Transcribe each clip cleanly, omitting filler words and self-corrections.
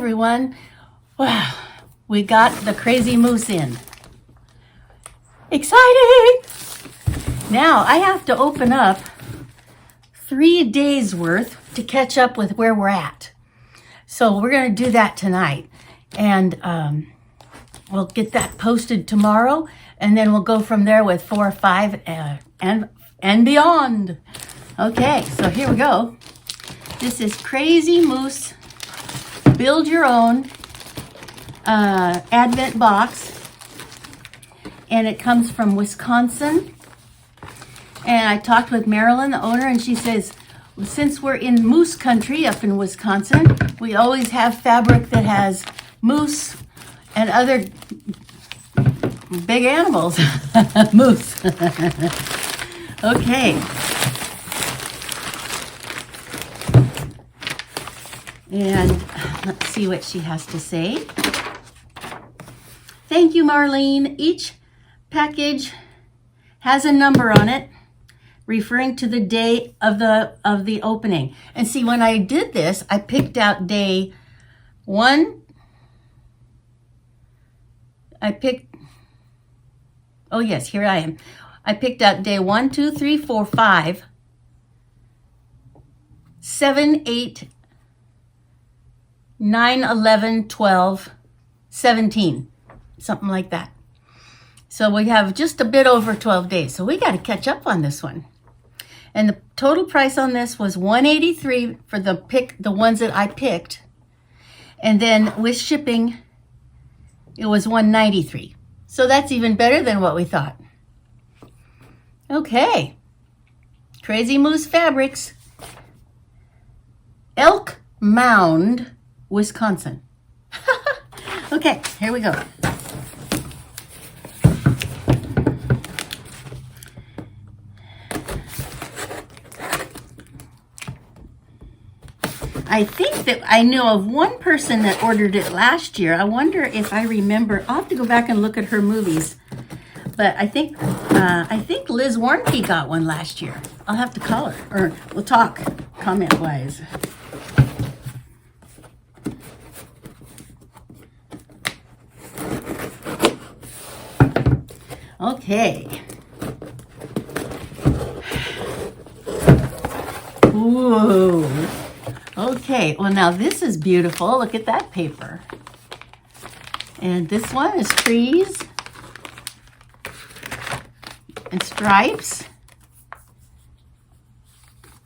everyone. Wow, we got the Crazy Moose in. Exciting! Now I have to open up 3 days worth to catch up with where we're at. So we're going to do that tonight. And we'll get that posted tomorrow. And then we'll go from there with 4 or 5 and beyond. Okay, so here we go. This is Crazy Moose Build Your Own Advent Box. And it comes from Wisconsin. And I talked with Marilyn, the owner, and she says, since we're in moose country up in Wisconsin, we always have fabric that has moose and other big animals. Moose. Okay. And let's see what she has to say. Thank you, Marlene. Each package has a number on it referring to the day of the opening. And see, when I did this, I picked out day 1. Oh yes, here I am. I picked out day 1, 2, 3, 4, 5, 7, 8, 9, 11, 12, 17, something like that. So we have just a bit over 12 days. So we got to catch up on this one. And the total price on this was $183 for the ones that I picked. And then with shipping, it was $193. So that's even better than what we thought. Okay. Crazymoosefabrics, Elk Mound, Wisconsin. Okay, here we go. I think that I know of one person that ordered it last year. I wonder if I remember. I'll have to go back and look at her movies. But I think Liz Warnke got one last year. I'll have to call her, or we'll talk comment-wise. Okay. Whoa. Okay, well now this is beautiful. Look at that paper. And this one is trees and stripes.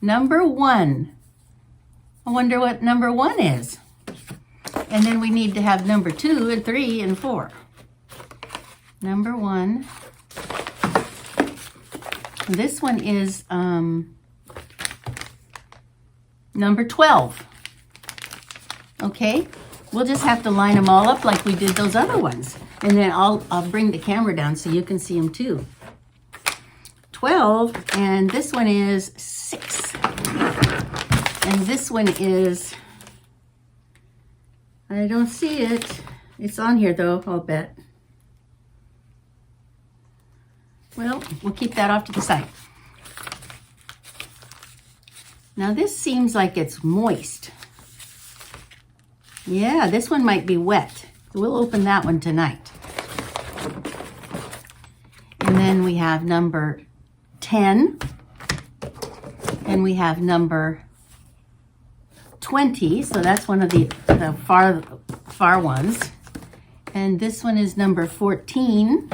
Number 1. I wonder what number 1 is. And then we need to have number 2 and 3 and 4. Number 1. This one is number 12. Okay, we'll just have to line them all up like we did those other ones. And then I'll bring the camera down so you can see them too. 12, and this one is 6. And this one is, I don't see it. It's on here though, I'll bet. Well, we'll keep that off to the side. Now this seems like it's moist. Yeah, this one might be wet. We'll open that one tonight. And then we have number 10. And we have number 20. So that's one of the far ones. And this one is number 14.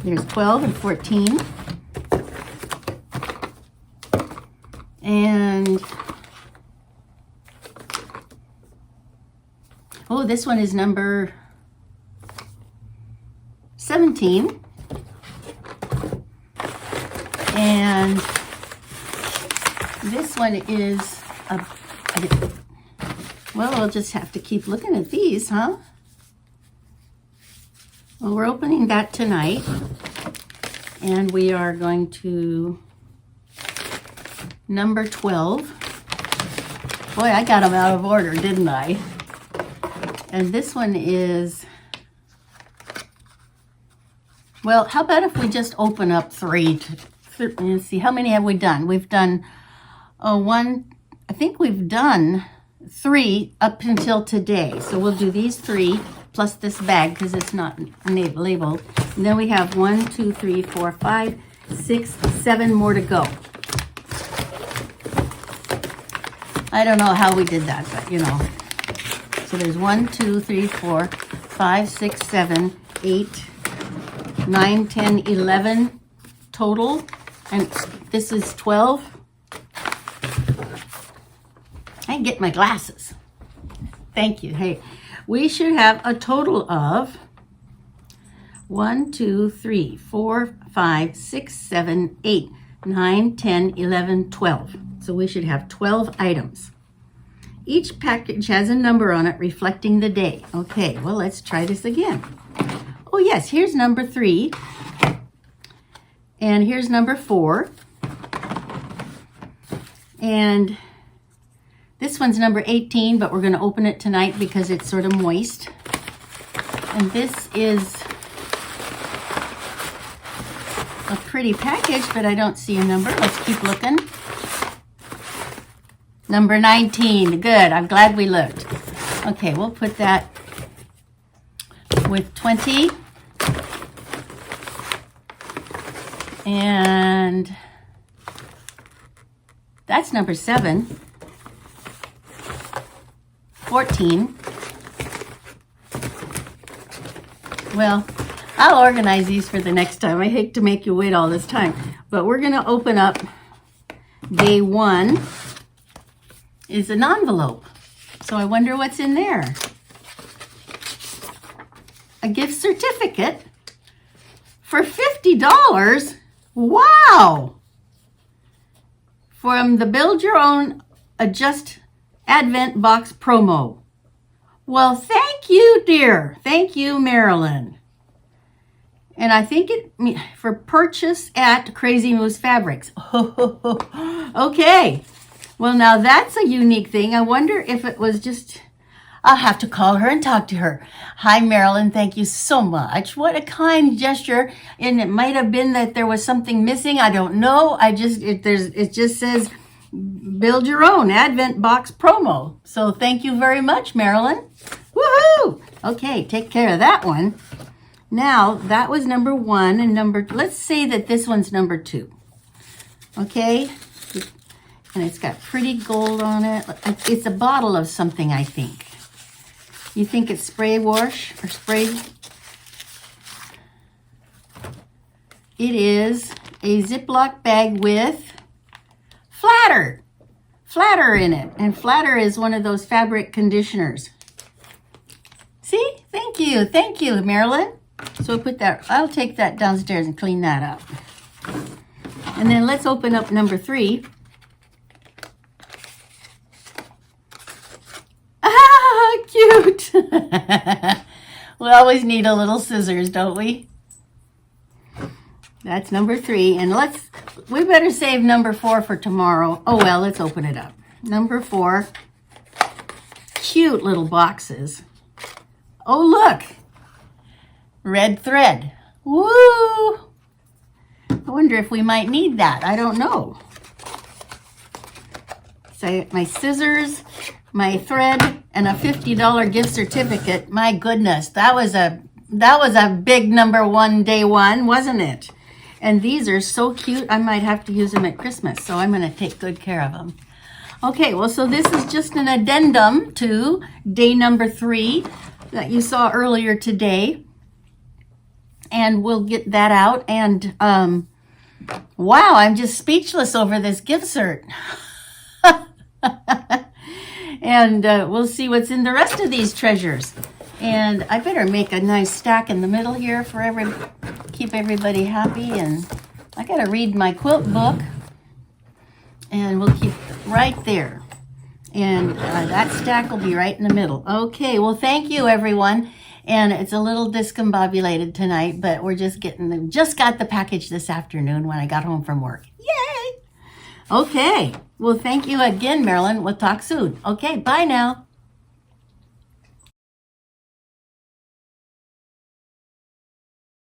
There's 12 and 14. And, oh, this one is number 17. And this one is, well, we'll just have to keep looking at these, huh? Well, we're opening that tonight, and we are going to number 12. Boy, I got them out of order, didn't I? And this one is, well, how about if we just open up three let's see, how many have we done? We've done I think we've done 3 up until today. So we'll do these 3 plus this bag because it's not labeled. And then we have 1, 2, 3, 4, 5, 6, 7 more to go. I don't know how we did that, but you know. So there's 1, 2, 3, 4, 5, 6, 7, 8, 9, 10, 11 total. And this is 12. I can get my glasses. Thank you. Hey, we should have a total of 1, 2, 3, 4, 5, 6, 7, 8, 9, 10, 11, 12. So we should have 12 items. Each package has a number on it reflecting the day. Okay, well, let's try this again. Oh, yes, here's number 3. And here's number 4. And this one's number 18, but we're going to open it tonight because it's sort of moist. And this is a pretty package, but I don't see a number. Let's keep looking. Number 19. Good. I'm glad we looked. Okay, we'll put that with 20. And that's number 7. 14. Well, I'll organize these for the next time. I hate to make you wait all this time, but we're going to open up day 1 is an envelope. So I wonder what's in there. A gift certificate for $50. Wow! From the Build Your Own Adjust Advent Box promo. Well, thank you, dear. Thank you, Marilyn. And I think it for purchase at Crazymoosefabrics. Okay. Well, now that's a unique thing. I wonder if it was just, I'll have to call her and talk to her. Hi, Marilyn. Thank you so much. What a kind gesture. And it might have been that there was something missing. I don't know. It just says Build Your Own Advent Box promo. So thank you very much, Marilyn. Woohoo! Okay, take care of that one. Now, that was number 1 and let's say that this one's number 2. Okay? And it's got pretty gold on it. It's a bottle of something, I think. You think it's spray wash or spray? It is a Ziploc bag with Flatter in it. And Flatter is one of those fabric conditioners. See? Thank you, Marilyn. So I'll take that downstairs and clean that up. And then let's open up number 3. Ah, cute. We always need a little scissors, don't we? That's number 3. And we better save number 4 for tomorrow. Oh, well, let's open it up. Number 4, cute little boxes. Oh, look. Red thread. Woo! I wonder if we might need that. I don't know. So my scissors, my thread, and a $50 gift certificate. My goodness, that was a big number 1 day 1, wasn't it? And these are so cute. I might have to use them at Christmas, so I'm going to take good care of them. Okay, well, so this is just an addendum to day number 3 that you saw earlier today. And we'll get that out. And wow, I'm just speechless over this gift cert. And we'll see what's in the rest of these treasures. And I better make a nice stack in the middle here for keep everybody happy. And I got to read my quilt book. And we'll keep right there. And that stack will be right in the middle. Okay, well, thank you, everyone. And it's a little discombobulated tonight, but we're just got the package this afternoon when I got home from work. Yay! Okay, well, thank you again, Marilyn. We'll talk soon. Okay, bye now.